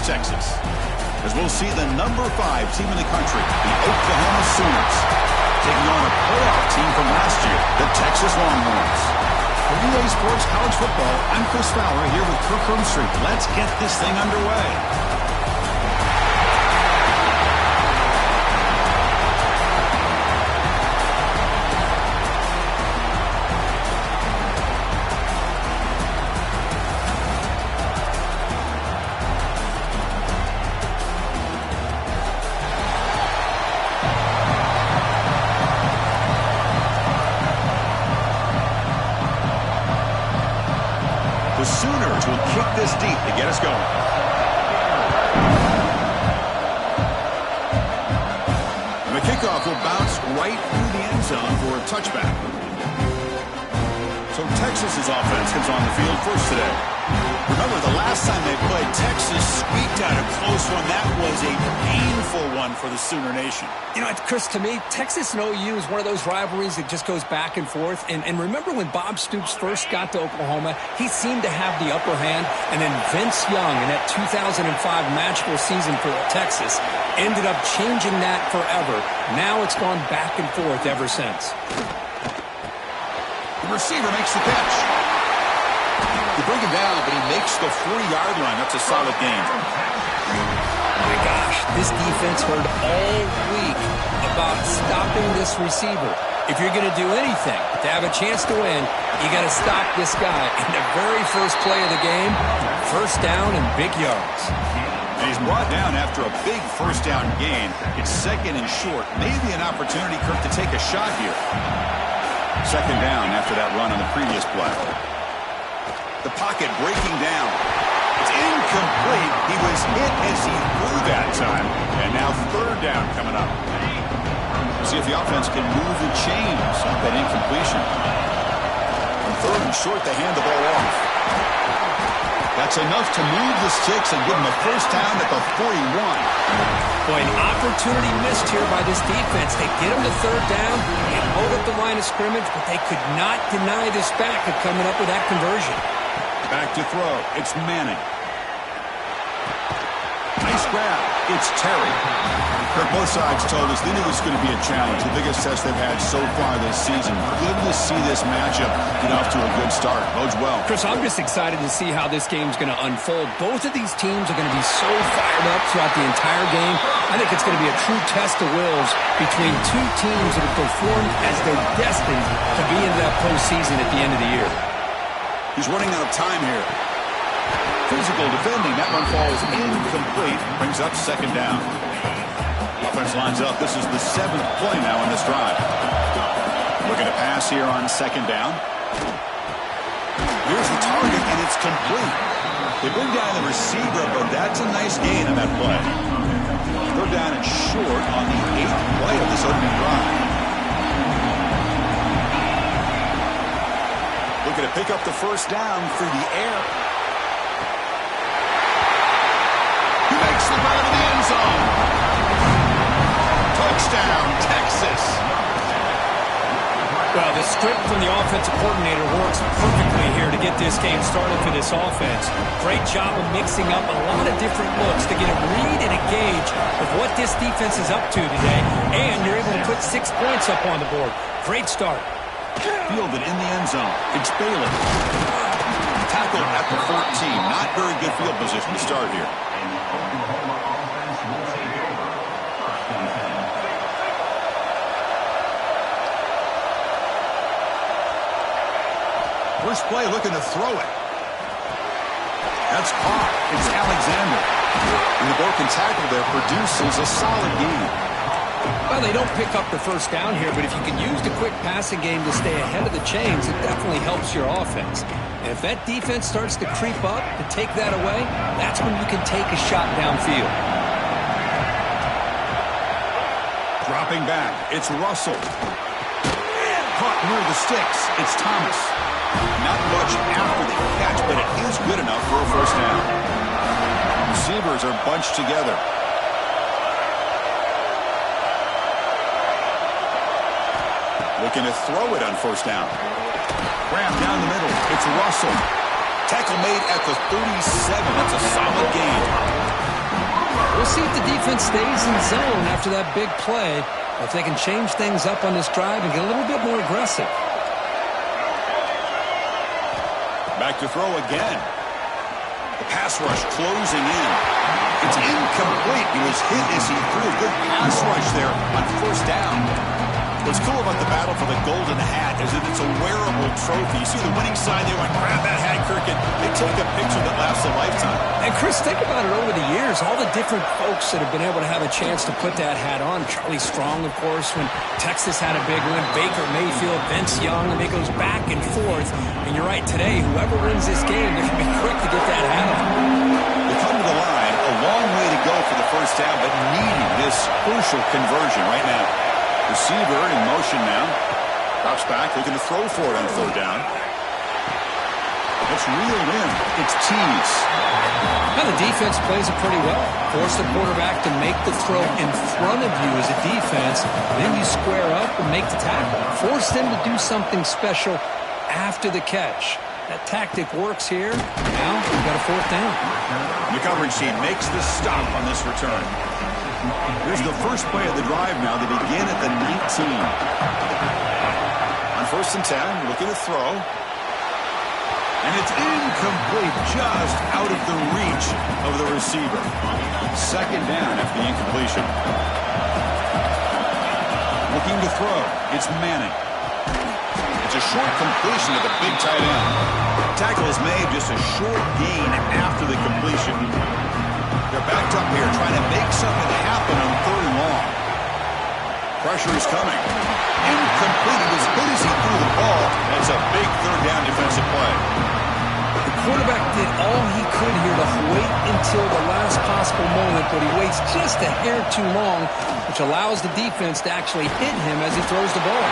Texas. As we'll see the number 5 team in the country, the Oklahoma Sooners, taking on a playoff team from last year, the Texas Longhorns. For UA Sports College Football, I'm Chris Fowler here with Kirk Hermstreet. Let's get this thing underway. The Sooners will kick this deep to get us going. And the kickoff will bounce right through the end zone for a touchback. So Texas's offense comes on the field first today. Remember, the last time they played, Texas squeaked out a close one. That was a painful one for the Sooner Nation. You know, Chris, to me, Texas and OU is one of those rivalries that just goes back and forth. And remember when Bob Stoops first got to Oklahoma, he seemed to have the upper hand. And then Vince Young in that 2005 magical season for Texas ended up changing that forever. Now it's gone back and forth ever since. The receiver makes the catch. You bring him down, but he makes the 40-yard line. That's a solid gain. Oh my gosh, this defense heard all week about stopping this receiver. If you're going to do anything to have a chance to win, you got to stop this guy. In the very first play of the game, first down and big yards. And he's brought down after a big first down gain. It's second and short. Maybe an opportunity, Kirk, to take a shot here. Second down after that run on the previous play. The pocket breaking down. It's incomplete. He was hit as he threw that time. And now third down coming up. See if the offense can move the chains off that incompletion. On third and short, they hand the ball off. That's enough to move the sticks and give them a first down at the 41. Boy, an opportunity missed here by this defense. They get them to third down and hold up the line of scrimmage, but they could not deny this back of coming up with that conversion. Back to throw. It's Manning. Nice grab. It's Terry. Kirk, both sides told us they knew this was going to be a challenge. The biggest test they've had so far this season. Good to see this matchup get off to a good start. Bodes well. Chris, I'm just excited to see how this game's going to unfold. Both of these teams are going to be so fired up throughout the entire game. I think it's going to be a true test of wills between two teams that have performed as they're destined to be into that postseason at the end of the year. He's running out of time here. Physical defending. That one falls incomplete. Brings up second down. Offense lines up. This is the 7th play now in this drive. Looking to pass here on second down. Here's the target, and it's complete. They bring down the receiver, but that's a nice gain on that play. Third down and short on the 8th play of this opening drive. Looking to pick up the first down through the air. He makes the run to the end zone. Touchdown, Texas. Well, the script from the offensive coordinator works perfectly here to get this game started for this offense. Great job of mixing up a lot of different looks to get a read and a gauge of what this defense is up to today. And you're able to put 6 points up on the board. Great start. Fielded in the end zone. It's Bailey. Tackled at the 14. Not very good field position to start here. First play looking to throw it. That's caught. It's Alexander. And the broken tackle there produces a solid gain. Well, they don't pick up the first down here, but if you can use the quick passing game to stay ahead of the chains, it definitely helps your offense. And if that defense starts to creep up to take that away, that's when you can take a shot downfield. Dropping back, it's Russell. Caught near the sticks, it's Thomas. Not much after the catch, but it is good enough for a first down. Receivers are bunched together. Looking to throw it on first down. Grab down the middle. It's Russell. Tackle made at the 37. That's a solid gain. We'll see if the defense stays in zone after that big play, or if they can change things up on this drive and get a little bit more aggressive. Back to throw again. The pass rush closing in. It's incomplete. He was hit as he threw a good pass rush there on first down. What's cool about the battle for the golden hat is that it's a wearable trophy. You see the winning side there, like, grab that hat, Kirk, and they take a picture that lasts a lifetime. And, Chris, think about it over the years. All the different folks that have been able to have a chance to put that hat on. Charlie Strong, of course, when Texas had a big win. Baker Mayfield, Vince Young, and it goes back and forth. And you're right, today, whoever wins this game, they're going to be quick to get that hat on. They come to the line, a long way to go for the first down, but needing this crucial conversion right now. Receiver in motion now. Drops back, looking to throw for it on third down. It's reeled in. It's tees. Now the defense plays it pretty well. Force the quarterback to make the throw in front of you as a defense. Then you square up and make the tackle. Force them to do something special after the catch. That tactic works here. Now we've got a fourth down. The coverage team makes the stop on this return. Here's the first play of the drive now. They begin at the 19. On first and 10, looking to throw. And it's incomplete, just out of the reach of the receiver. Second down after the incompletion. Looking to throw. It's Manning. It's a short completion to the big tight end. Tackle is made, just a short gain after the completion. They're backed up here, trying to make something happen on third and long. Pressure is coming. Incomplete. It was good as he threw the ball. That's a big third down defensive play. The quarterback did all he could here to wait until the last possible moment, but he waits just a hair too long, which allows the defense to actually hit him as he throws the ball.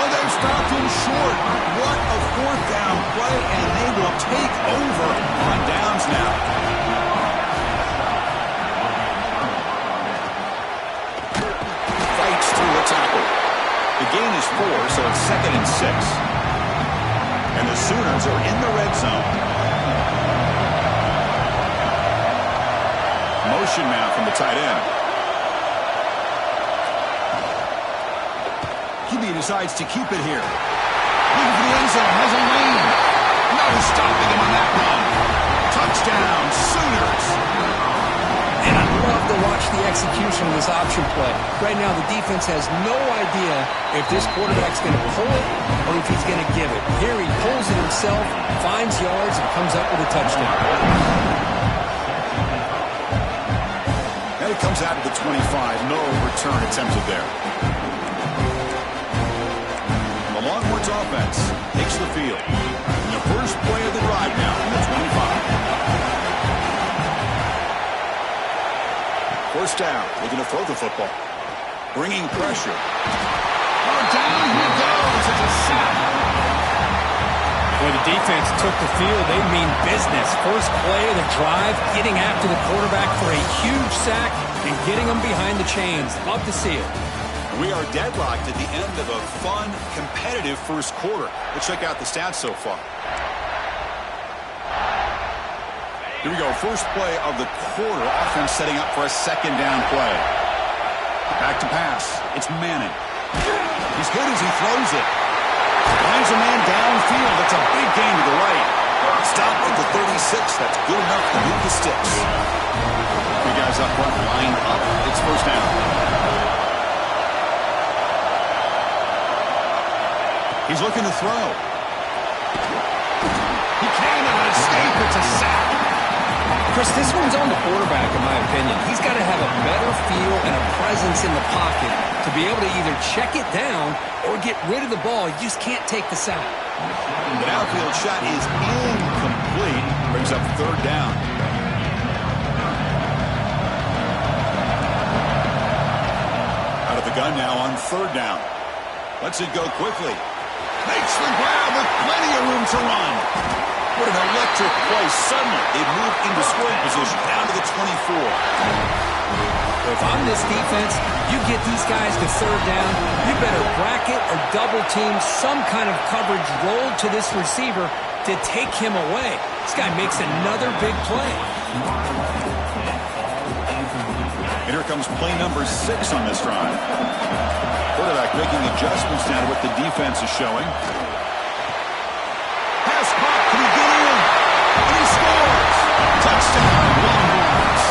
Oh, they've stopped him short. What a fourth down play, and they will take over on downs now. Fights through a tackle. The gain is 4, so it's second and 6. And the Sooners are in the red zone. Motion now from the tight end. QB decides to keep it here. Looking for the end zone, has a lane. No stopping him on that run. Touchdown, Sooners. And I love to watch the execution of this option play. Right now, the defense has no idea if this quarterback's going to pull it or if he's going to give it. Here he pulls it himself, finds yards, and comes up with a touchdown. And it comes out of the 25. No return attempted there. The Longhorns offense takes the field. In the first play of the drive now from the 25. First down, looking to throw the football. Bringing pressure. Oh, down he goes. It's a sack. When the defense took the field, they mean business. First play of the drive, getting after the quarterback for a huge sack and getting him behind the chains. Love to see it. We are deadlocked at the end of a fun, competitive first quarter. Let's check out the stats so far. Here we go, first play of the quarter. Offense setting up for a second down play. Back to pass. It's Manning. He's good as he throws it. Finds a man downfield. That's a big gain to the right. Stop at the 36. That's good enough to move the sticks. Three guys up front lined up. It's first down. He's looking to throw. He cannot escape. It's a sack. Chris, this one's on the quarterback, in my opinion. He's got to have a better feel and a presence in the pocket to be able to either check it down or get rid of the ball. You just can't take the sack. The downfield shot is incomplete. Brings up third down. Out of the gun now on third down. Lets it go quickly. Makes the grab with plenty of room to run. What an electric play. Suddenly, they move into scoring position down to the 24. If I'm this defense, you get these guys to third down, you better bracket or double team some kind of coverage roll to this receiver to take him away. This guy makes another big play. And here comes play number 6 on this drive. Quarterback making adjustments now to what the defense is showing. Pass caught. Can he get in? And he scores. Touchdown, Longhorns.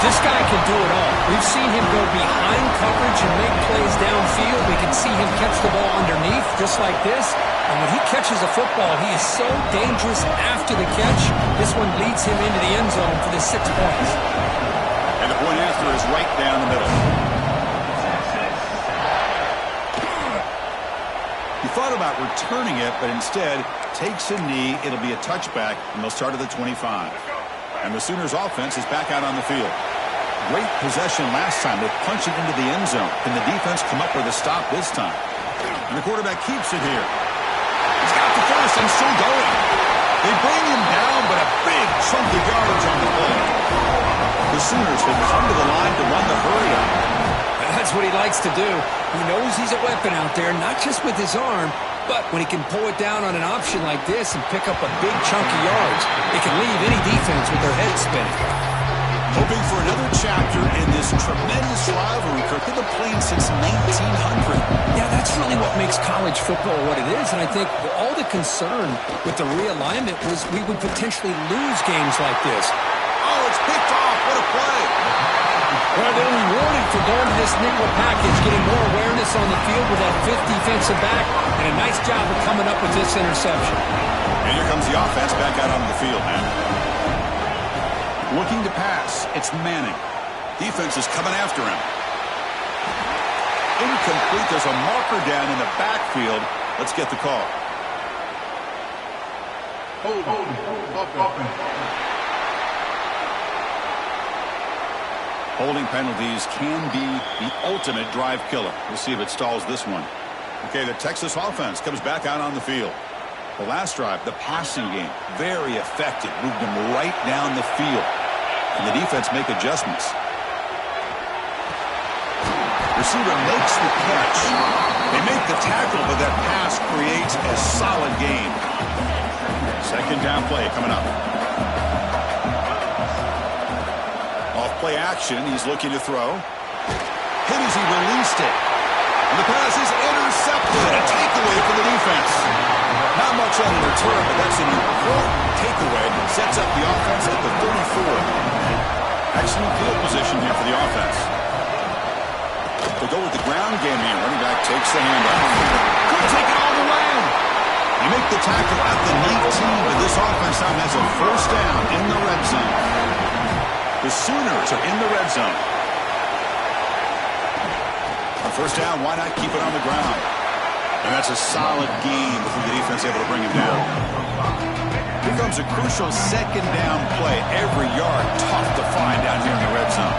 This guy can do it all. We've seen him go behind coverage and make plays downfield. We can see him catch the ball underneath just like this. And when he catches a football, he is so dangerous after the catch. This one leads him into the end zone for the 6 points. And the point after is right down the middle. He thought about returning it, but instead takes a knee. It'll be a touchback, and they'll start at the 25. And the Sooners offense is back out on the field. Great possession last time. They punched it into the end zone. Can the defense come up with a stop this time? And the quarterback keeps it here. He's got the first and still going. They bring him down, but a big chunk of yardage on the play. The Sooners have come to the line to run the hurry up. That's what he likes to do. He knows he's a weapon out there, not just with his arm, but when he can pull it down on an option like this and pick up a big chunk of yards, it can leave any defense with their head spinning. Hoping for another chapter in this tremendous rivalry, Kirk. They've been playing since 1900. Yeah, that's really what makes college football what it is, and I think all the concern with the realignment was we would potentially lose games like this. Oh, it's picked off. What a play. Well, they're rewarded for going to this nickel package, getting more awareness on the field with that fifth defensive back, and a nice job of coming up with this interception. And here comes the offense back out onto the field, man. Looking to pass. It's Manning. Defense is coming after him. Incomplete. There's a marker down in the backfield. Let's get the call. Holding penalties can be the ultimate drive killer. We'll see if it stalls this one. Okay, the Texas offense comes back out on the field. The last drive, the passing game, very effective. Moved them right down the field. And the defense make adjustments. Receiver makes the catch. They make the tackle, but that pass creates a solid gain. Second down play coming up. Off play action, he's looking to throw. Hit as he released it. And the pass is intercepted. A takeaway for the defense. Not much on the return, but that's an important takeaway. Sets up the offense at the 34. Excellent field position here for the offense. They go with the ground game here. Running back takes the handoff. Could take it all the way. They make the tackle at the 19, but this offense now has a first down in the red zone. The Sooners are in the red zone. On first down, why not keep it on the ground? And that's a solid gain before the defense able to bring him down. Here comes a crucial second down play. Every yard tough to find down here in the red zone.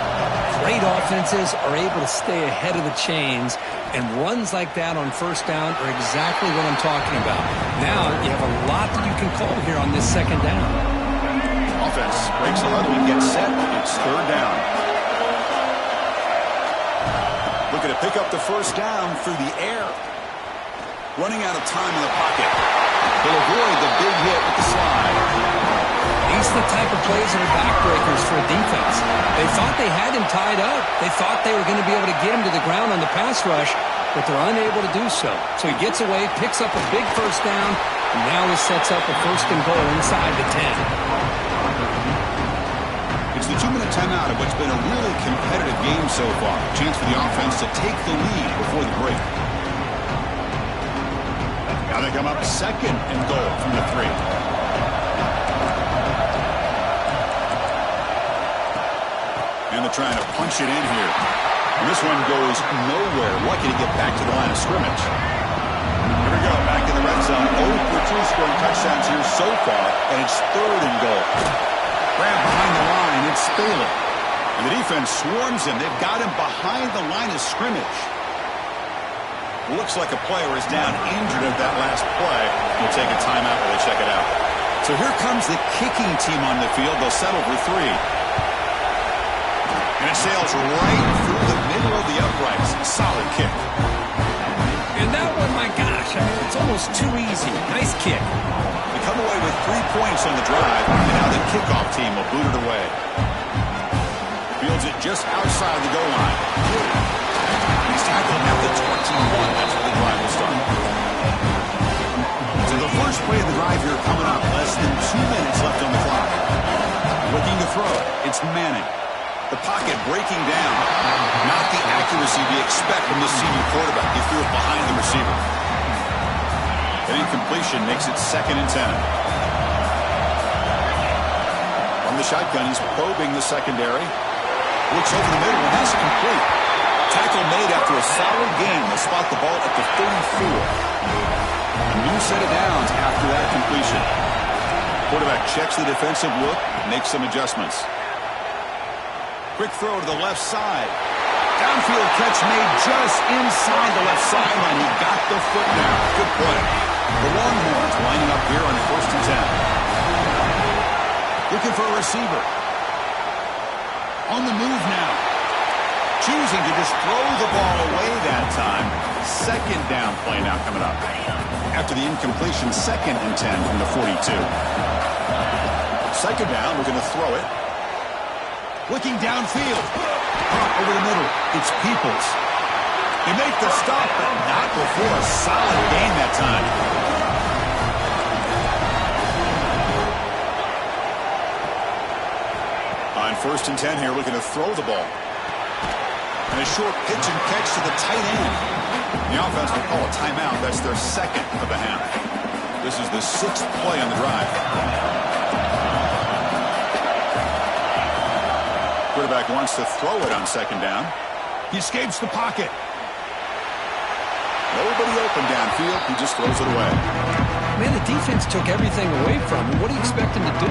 Great offenses are able to stay ahead of the chains, and runs like that on first down are exactly what I'm talking about. Now you have a lot that you can call here on this second down. Offense breaks the huddle and gets set. It's third down. Looking to pick up the first down through the air. Running out of time in the pocket. He'll avoid the big hit with the slide. These are the type of plays that are backbreakers for a defense. They thought they had him tied up. They thought they were going to be able to get him to the ground on the pass rush, but they're unable to do so. So he gets away, picks up a big first down, and now this sets up a first and goal inside the 10. It's the 2-minute timeout of what's been a really competitive game so far. Chance for the offense to take the lead before the break. Now they come up second and goal from the 3. And they're trying to punch it in here. And this one goes nowhere. Lucky to get back to the line of scrimmage. Here we go, back in the red zone. 0 for 2 scoring touchdowns here so far, and it's third and goal. Grab behind the line, it's Staley. And the defense swarms him. They've got him behind the line of scrimmage. Looks like a player is down injured at that last play. We'll take a timeout while they check it out. So here comes the kicking team on the field. They'll settle for 3. And it sails right through the middle of the uprights. Solid kick. And that one, my gosh, I mean, it's almost too easy. Nice kick. They come away with 3 points on the drive, and now the kickoff team will boot it away. Fields it just outside the goal line. He's tackled at the 21. That's where the drive will start. So the first play of the drive here coming up. Less than 2 minutes left on the clock. Looking to throw. It's Manning. The pocket breaking down. Not the accuracy we expect from the senior quarterback. He threw it behind the receiver. An incompletion makes it 2nd and 10. From the shotgun, he's probing the secondary. Looks over the middle, and that's complete. Tackle made after a solid gain. They'll spot the ball at the 34. A new set of downs after that completion. Quarterback checks the defensive look, makes some adjustments. Quick throw to the left side. Downfield catch made just inside the left sideline. He got the foot down. Good play. The Longhorns lining up here on 1st and 10. Looking for a receiver. On the move now. Choosing to just throw the ball away that time. 2nd down play now coming up. After the incompletion, 2nd and 10 from the 42. 2nd down, we're going to throw it. Looking downfield. Over the middle. It's Peoples. They make the stop, but not before a solid gain that time. On 1st and 10 here, looking to throw the ball. And a short pitch and catch to the tight end. The offense will call a timeout. That's their 2nd of the half. This is the 6th play on the drive. Quarterback wants to throw it on 2nd down. He escapes the pocket. Nobody open downfield. He just throws it away. Man, the defense took everything away from him. What do you expect him to do?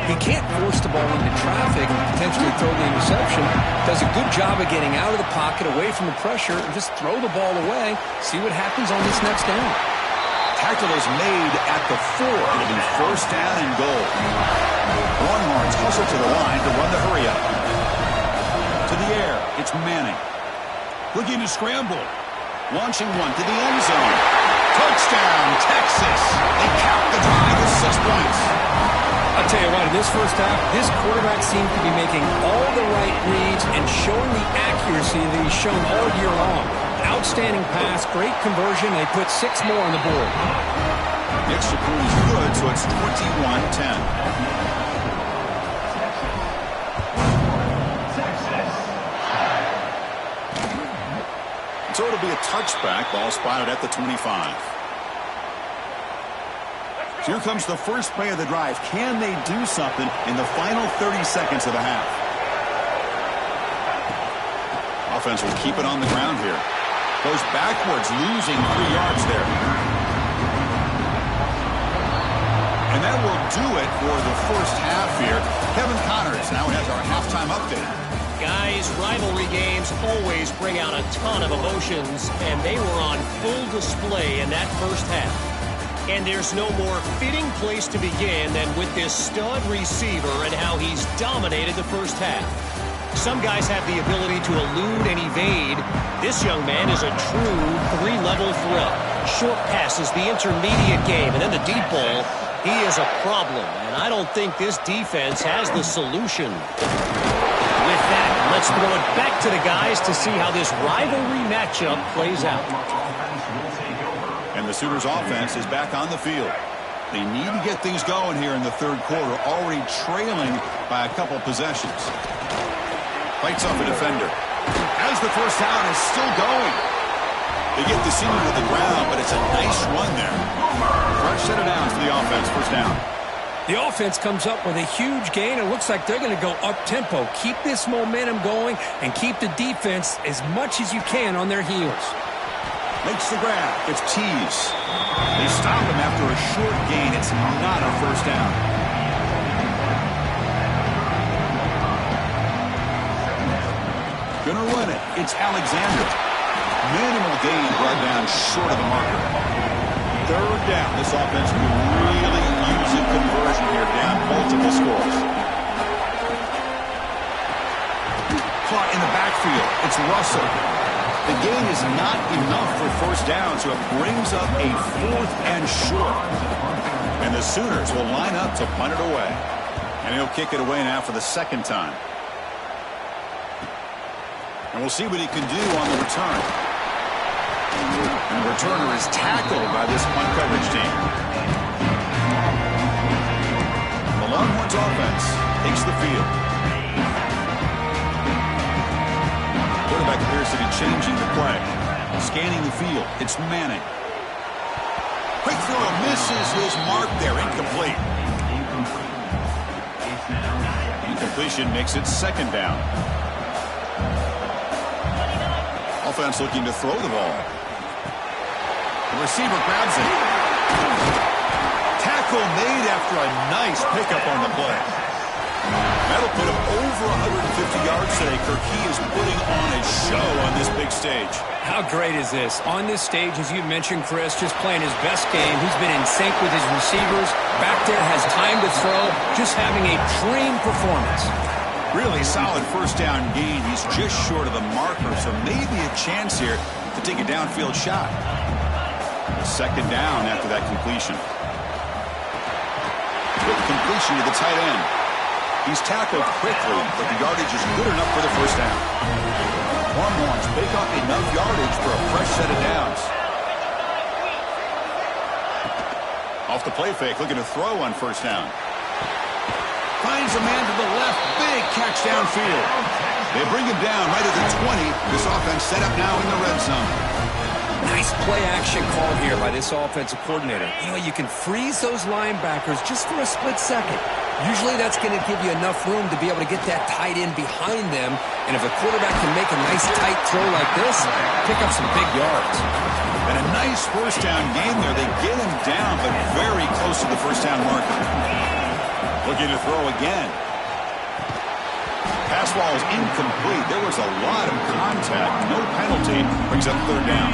He can't force the ball into traffic and potentially throw the interception. Does a good job of getting out of the pocket, away from the pressure, and just throw the ball away. See what happens on this next down. Tackle is made at the 4. It'll be 1st down and goal. Longhorns hustle to the line to run the hurry up. To the air, it's Manning. Looking to scramble. Launching one to the end zone. Touchdown, Texas. They cap the drive with 6 points. I'll tell you what, in this first half, this quarterback seemed to be making all the right reads and showing the accuracy that he's shown all year long. Outstanding pass, great conversion. They put 6 more on the board. The extra point is good, so it's 21-10. So it'll be a touchback. Ball spotted at the 25. So here comes the first play of the drive. Can they do something in the final 30 seconds of the half? Offense will keep it on the ground here. Goes backwards, losing 3 yards there. And that will do it for the first half here. Kevin Connors now has our halftime update. Guys, rivalry games always bring out a ton of emotions, and they were on full display in that first half. And there's no more fitting place to begin than with this stud receiver and how he's dominated the first half. Some guys have the ability to elude and evade. This young man is a true 3-level threat. Short passes, the intermediate game, and then the deep ball. He is a problem, and I don't think this defense has the solution. With that, let's throw it back to the guys to see how this rivalry matchup plays out. And the Sooners offense is back on the field. They need to get things going here in the 3rd quarter, already trailing by a couple possessions. Fights off a defender. As the first down is still going. They get the senior to the ground, but it's a nice run there. Fresh set of downs for the offense, 1st down. The offense comes up with a huge gain. It looks like they're going to go up-tempo. Keep this momentum going and keep the defense as much as you can on their heels. Makes the grab. It's Tease. They stop him after a short gain. It's not a 1st down. Gonna run it. It's Alexander. Minimal gain brought down short of the marker. 3rd down. This offense will really use a conversion here, down multiple scores. Caught in the backfield. It's Russell. The gain is not enough for 1st down, so it brings up a 4th and short. And the Sooners will line up to punt it away. And he'll kick it away now for the 2nd time. And we'll see what he can do on the return. And the returner is tackled by this punt coverage team. The Longhorns offense takes the field. Quarterback appears to be changing the play. Scanning the field. It's Manning. Quick throw misses his mark there. Incomplete. Incompletion makes it second down. Offense looking to throw the ball. The receiver grabs it. Tackle made after a nice pickup on the play. That'll put him over 150 yards today. Kirk, he is putting on a show on this big stage. How great is this? On this stage, as you mentioned, Chris, just playing his best game. He's been in sync with his receivers. Back there, has time to throw. Just having a dream performance. Really solid first down gain. He's just short of the marker, so maybe a chance here to take a downfield shot. Second down after that completion. Quick completion to the tight end. He's tackled quickly, but the yardage is good enough for the first down. Longhorns pick up enough yardage for a fresh set of downs. Off the play fake, looking to throw on first down. Finds a man to the left. Big catch downfield. They bring him down right at the 20. This offense set up now in the red zone. Nice play-action call here by this offensive coordinator. You know, you can freeze those linebackers just for a split second. Usually that's going to give you enough room to be able to get that tight end behind them. And if a quarterback can make a nice tight throw like this, pick up some big yards. And a nice first down game there. They get him down, but very close to the first down marker. Looking to throw again. Pass ball is incomplete. There was a lot of contact. No penalty. Brings up third down.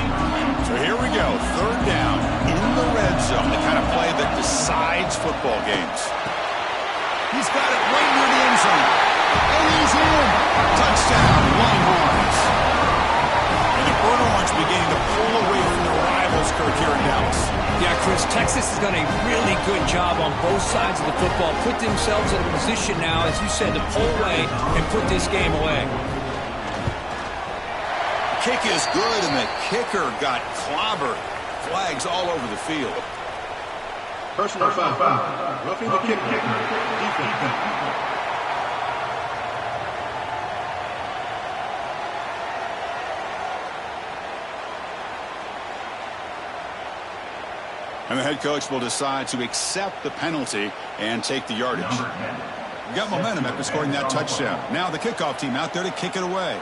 So here we go. Third down in the red zone. The kind of play that decides football games. He's got it right near the end zone. And he's in. Touchdown, Longhorns. And the Longhorns beginning to pull away from their rivals, Kirk, here in Dallas. Yeah, Chris, Texas has done a really good job on both sides of the football. Put themselves in a position now, as you said, to pull away and put this game away. Kick is good, and the kicker got clobbered. Flags all over the field. Personal foul. Roughing the kicker. Defense. And the head coach will decide to accept the penalty and take the yardage. Got momentum after scoring that touchdown. Now the kickoff team out there to kick it away.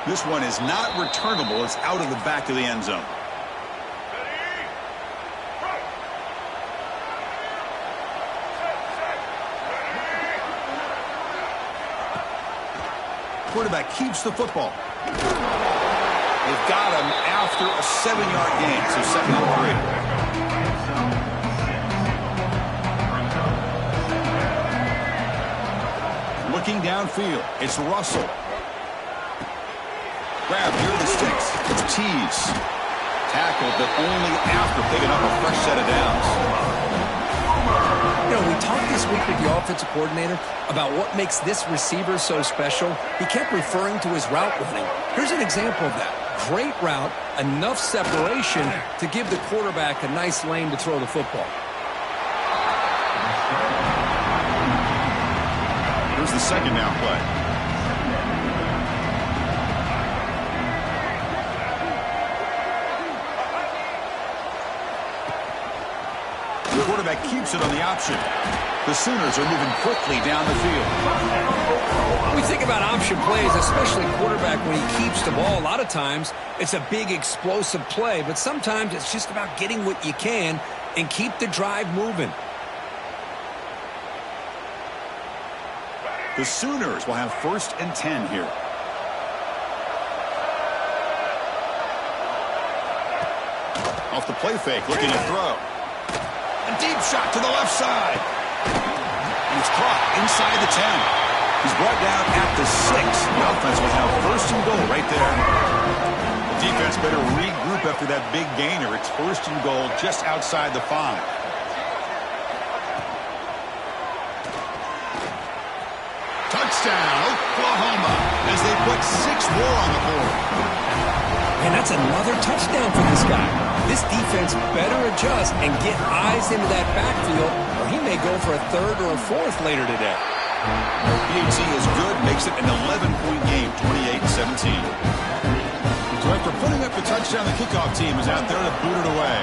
This one is not returnable. It's out of the back of the end zone. Quarterback keeps the football. They've got him after a 7-yard gain, so second and 3. Looking downfield, it's Russell. Grab near the sticks. It's Tease. Tackled, but only after picking up a fresh set of downs. You know, we talked this week with the offensive coordinator about what makes this receiver so special. He kept referring to his route running. Here's an example of that. Great route, enough separation to give the quarterback a nice lane to throw the football. Here's the second down play. The quarterback keeps it on the option. The Sooners are moving quickly down the field. We think about option plays, especially quarterback when he keeps the ball. A lot of times, it's a big explosive play, but sometimes it's just about getting what you can and keep the drive moving. The Sooners will have 1st and 10 here. Off the play fake, looking to throw. A deep shot to the left side. And it's caught inside the 10. He's brought down at the 6. The offense will have 1st and goal right there. The defense better regroup after that big gainer. It's first and goal just outside the 5. Touchdown, Oklahoma, as they put 6 more on the board. And that's another touchdown for this guy. This defense better adjust and get eyes into that backfield, or he may go for a 3rd or a 4th later today. PAT is good, makes it an 11-point game, 28-17. So after putting up the touchdown, the kickoff team is out there to boot it away.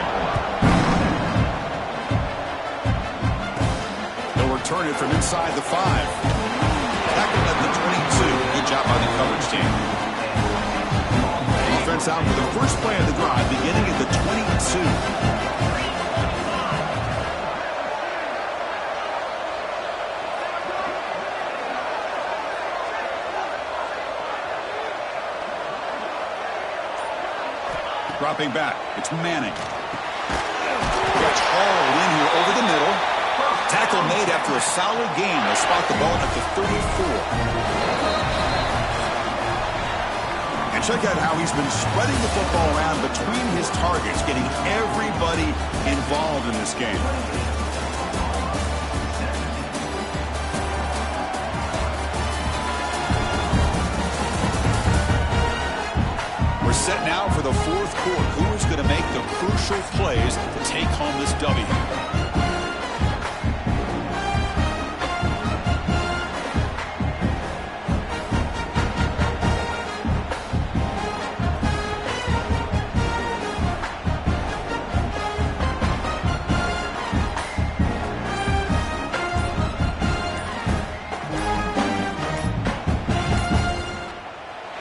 They'll return it from inside the 5. Tackled at the 22. Good job by the coverage team. Defense out for the first play of the drive, beginning at the 22. Dropping back, it's Manning. Gets hauled in here over the middle. Tackle made after a solid gain. They'll spot the ball at the 34. And check out how he's been spreading the football around between his targets, getting everybody involved in this game. We're set now for the 4th quarter. Who is going to make the crucial plays to take home this W?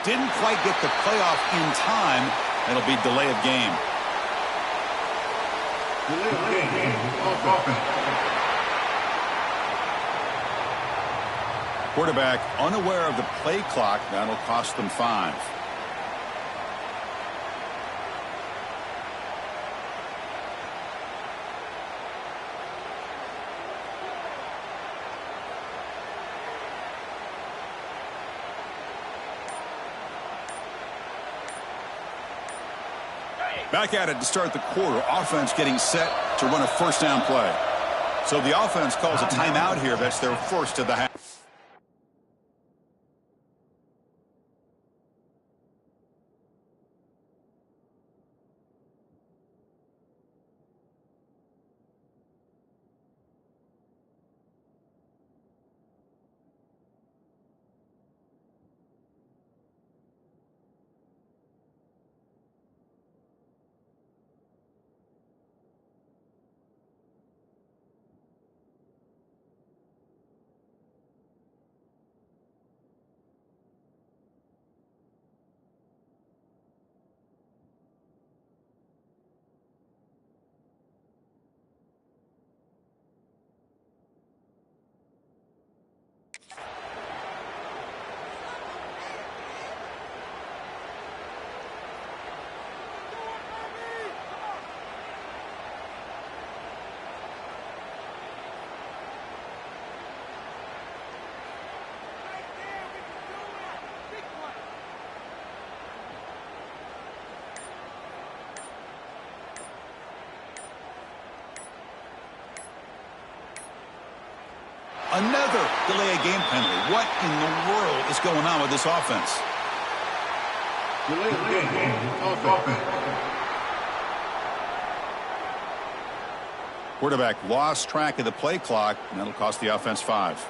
Didn't quite get the playoff in time. It'll be delay of game. Delay of game. Offense. Quarterback unaware of the play clock. That'll cost them 5. Back at it to start the quarter. Offense getting set to run a first down play. So the offense calls a timeout here. That's their first of the half. Another delay of game penalty. What in the world is going on with this offense? Delay of game. Offense. Quarterback lost track of the play clock, and that'll cost the offense 5.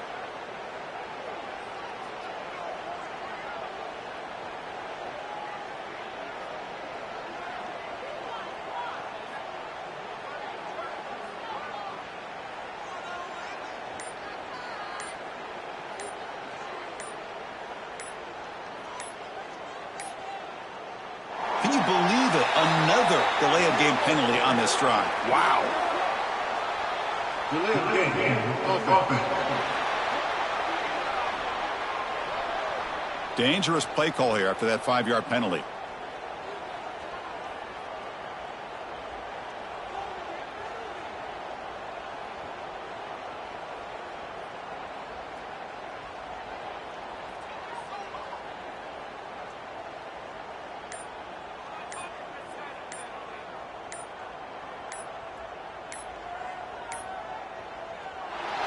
Can you believe it? Another delay of game penalty on this drive. Wow. Delay of game. Offense. Dangerous play call here after that 5-yard penalty.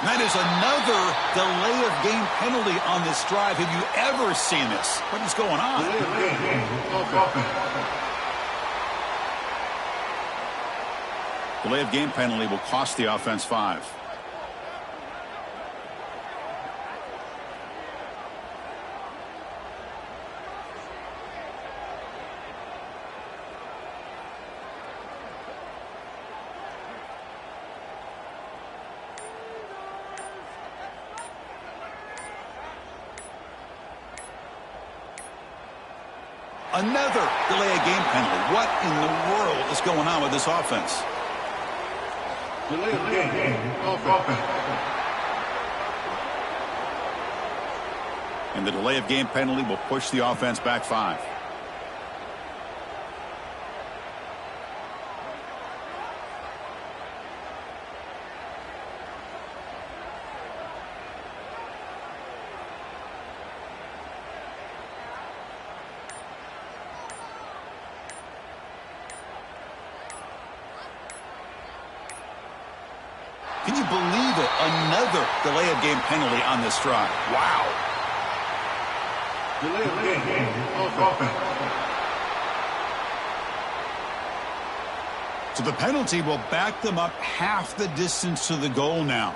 That is another delay of game penalty on this drive. Have you ever seen this? What is going on? Delay of game penalty will cost the offense 5. Another delay of game penalty. What in the world is going on with this offense? Delay of game. Offense. And the delay of game penalty will push the offense back 5. Can you believe it? Another delay of game penalty on this drive. Wow. Delay of game. Offense. So the penalty will back them up half the distance to the goal now.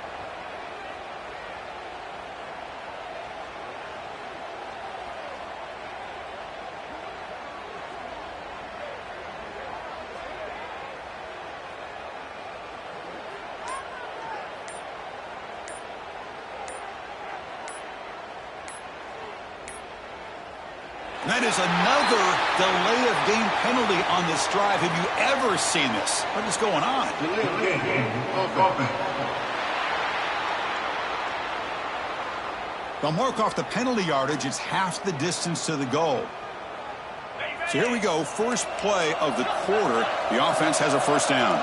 That is another delay of game penalty on this drive. Have you ever seen this? What is going on? Delay of game. Offense. They'll mark off the penalty yardage. It's half the distance to the goal. So here we go. First play of the quarter. The offense has a first down.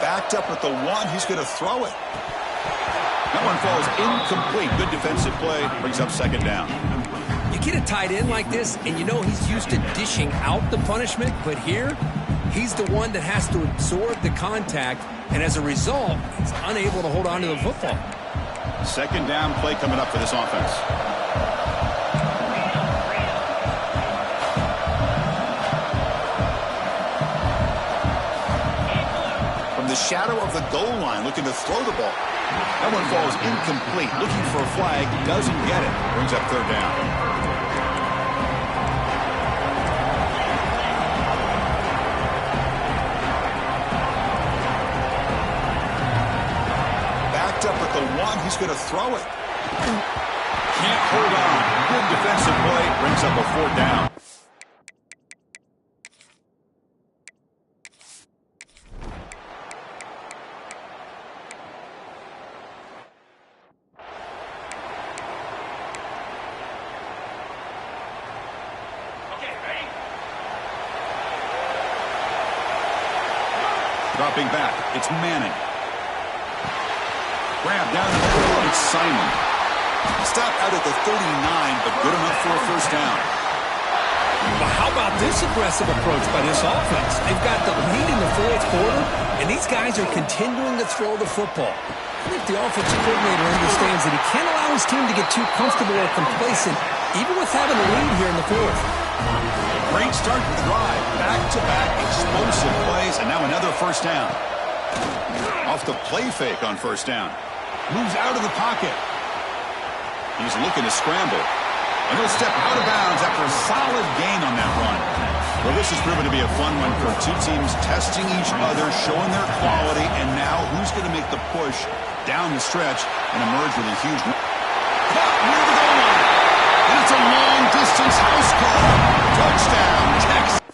Backed up at the 1. He's going to throw it. That one falls incomplete. Good defensive play. Brings up second down. You get a tight end like this, and you know he's used to dishing out the punishment, but here, he's the one that has to absorb the contact, and as a result, he's unable to hold on to the football. Second down play coming up for this offense. From the shadow of the goal line, looking to throw the ball. That one falls incomplete. Looking for a flag, doesn't get it. Brings up third down. Up at the 1, he's going to throw it. Can't hold on. Good defensive play. Brings up a fourth down. Dropping back. It's Manning. Grab down the middle, it's Simon. Stop out at the 39, but good enough for a first down. But how about this aggressive approach by this offense? They've got the lead in the fourth quarter, and these guys are continuing to throw the football. I think the offensive coordinator understands that he can't allow his team to get too comfortable or complacent, even with having a lead here in the fourth. Great start to drive. Back-to-back explosive plays, and now another first down. Off the play fake on first down. Moves out of the pocket. He's looking to scramble. And he'll step out of bounds after a solid gain on that run. Well, this has proven to be a fun one for two teams testing each other, showing their quality, and now who's going to make the push down the stretch and emerge with a huge win. Caught near the goal line. And it's a long-distance house call. Touchdown, Texas.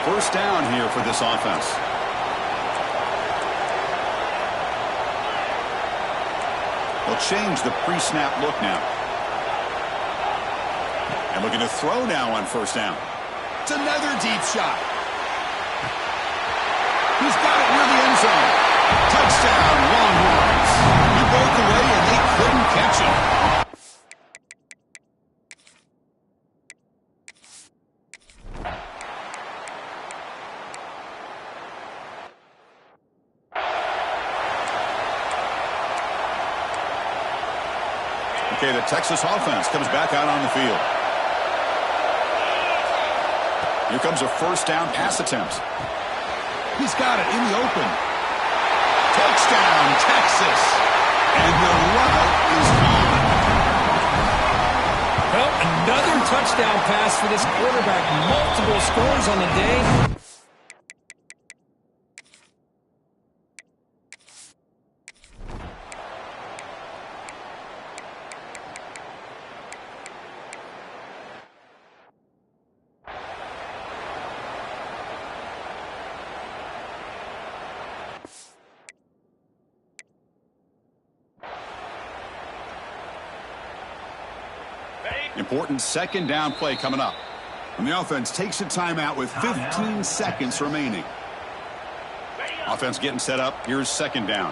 First down here for this offense. They'll change the pre-snap look now. And looking to throw now on first down. It's another deep shot. He's got it near the end zone. Touchdown, Longhorns. He broke away and they couldn't Okay, the Texas offense comes back out on the field. Here comes a first down pass attempt. He's got it in the open. Touchdown, Texas. And the route is on. Well, another touchdown pass for this quarterback. Multiple scores on the day. Important second down play coming up. And the offense takes a timeout with 15 seconds remaining. Offense getting set up. Here's second down.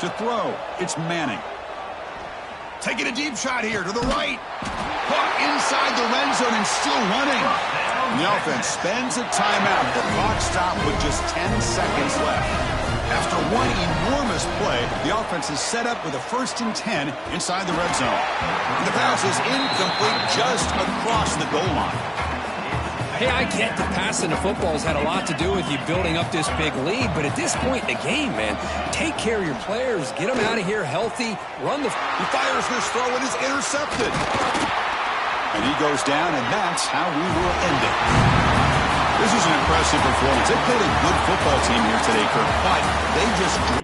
To throw, it's Manning. Taking a deep shot here to the right. Caught inside the red zone and still running. The offense spends a timeout. The clock stopped with just 10 seconds left. After one enormous play, the offense is set up with a 1st and 10 inside the red zone. The pass is incomplete just across the goal line. Hey, I get the passing of football has had a lot to do with you building up this big lead, but at this point in the game, man, take care of your players. Get them out of here healthy. Run the... He fires this throw and is intercepted. And he goes down, and that's how we will end it. This is an impressive performance. They played a good football team here today, Kirk, but they just